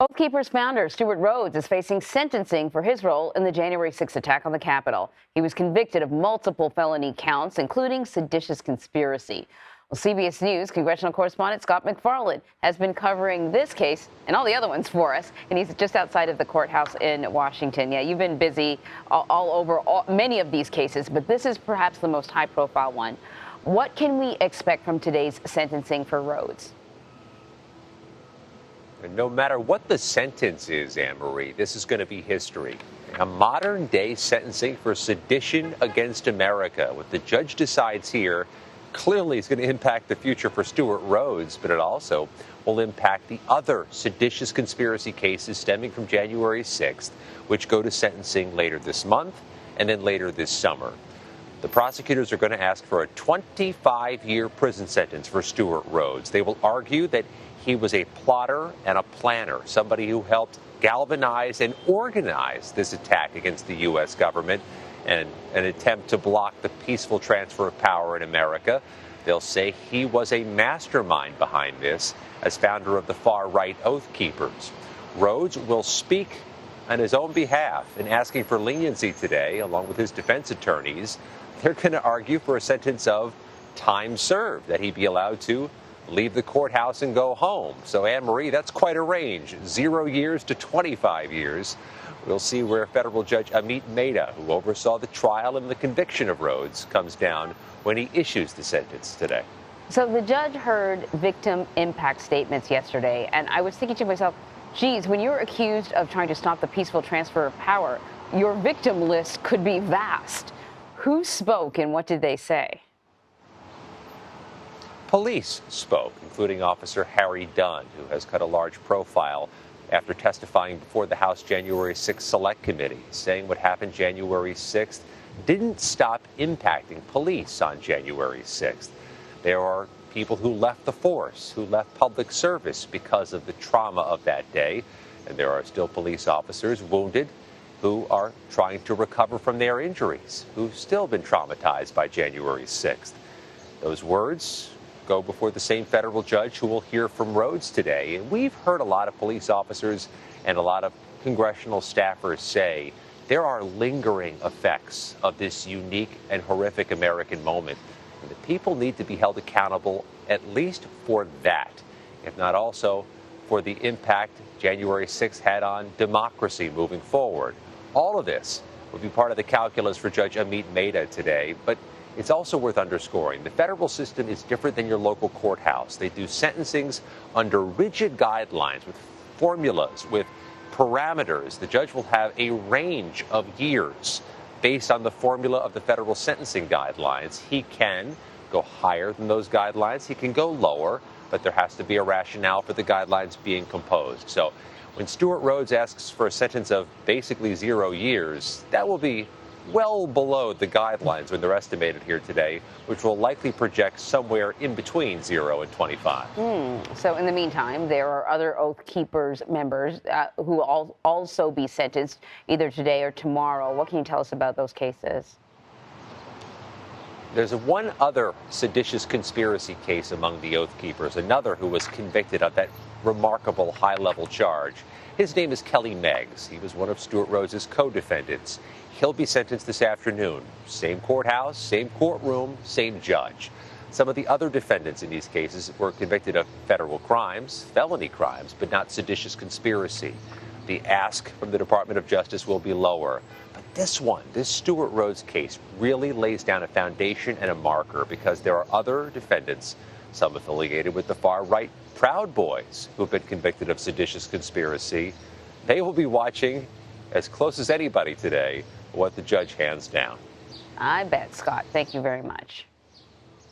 Oath Keepers founder Stewart Rhodes is facing sentencing for his role in the January 6th attack on the Capitol. He was convicted of multiple felony counts, including seditious conspiracy. Well, CBS News congressional correspondent Scott MacFarlane has been covering this case and all the other ones for us, and he's just outside of the courthouse in Washington. Yeah, you've been busy all over many of these cases, but this is perhaps the most high-profile one. What can we expect from today's sentencing for Rhodes? No matter what the sentence is, Anne-Marie, this is going to be history. A modern-day sentencing for sedition against America. What the judge decides here clearly is going to impact the future for Stuart Rhodes, but it also will impact the other seditious conspiracy cases stemming from January 6th, which go to sentencing later this month and then later this summer. The prosecutors are going to ask for a 25-year prison sentence for Stewart Rhodes. They will argue that he was a plotter and a planner, somebody who helped galvanize and organize this attack against the U.S. government and an attempt to block the peaceful transfer of power in America. They'll say he was a mastermind behind this as founder of the far-right Oath Keepers. Rhodes will speak on his own behalf in asking for leniency today, along with his defense attorneys. They're going to argue for a sentence of time served, that he be allowed to leave the courthouse and go home. So, Anne-Marie, that's quite a range, 0 years to 25 years. We'll see where federal judge Amit Mehta, who oversaw the trial and the conviction of Rhodes, comes down when he issues the sentence today. So the judge heard victim impact statements yesterday, and I was thinking to myself, geez, when you're accused of trying to stop the peaceful transfer of power, your victim list could be vast. Who spoke and what did they say? Police spoke, including Officer Harry Dunn, who has cut a large profile after testifying before the House January 6th Select Committee, saying what happened January 6th didn't stop impacting police on January 6th. There are people who left the force, who left public service because of the trauma of that day, and there are still police officers wounded who are trying to recover from their injuries, who've still been traumatized by January 6th. Those words go before the same federal judge who will hear from Rhodes today. And we've heard a lot of police officers and a lot of congressional staffers say there are lingering effects of this unique and horrific American moment. And the people need to be held accountable at least for that, if not also for the impact January 6th had on democracy moving forward. All of this will be part of the calculus for Judge Amit Mehta today, but it's also worth underscoring the federal system is different than your local courthouse. They do sentencings under rigid guidelines with formulas, with parameters. The judge will have a range of years based on the formula of the federal sentencing guidelines. He can go higher than those guidelines. He can go lower, but there has to be a rationale for the guidelines being composed. So when Stuart Rhodes asks for a sentence of basically 0 years, that will be well below the guidelines when they're estimated here today, which will likely project somewhere in between 0 and 25. So in the meantime, there are other Oath Keepers members who will also be sentenced either today or tomorrow. What can you tell us about those cases? There's one other seditious conspiracy case among the Oath Keepers, another who was convicted of that remarkable high-level charge. His name is Kelly Meggs. He was one of Stuart Rhodes' co-defendants. He'll be sentenced this afternoon. Same courthouse, same courtroom, same judge. Some of the other defendants in these cases were convicted of federal crimes, felony crimes, but not seditious conspiracy. The ask from the Department of Justice will be lower. But this one, this Stewart Rhodes case, really lays down a foundation and a marker because there are other defendants, some affiliated with the far-right Proud Boys, who've been convicted of seditious conspiracy. They will be watching as close as anybody today what the judge hands down. I bet, Scott. Thank you very much.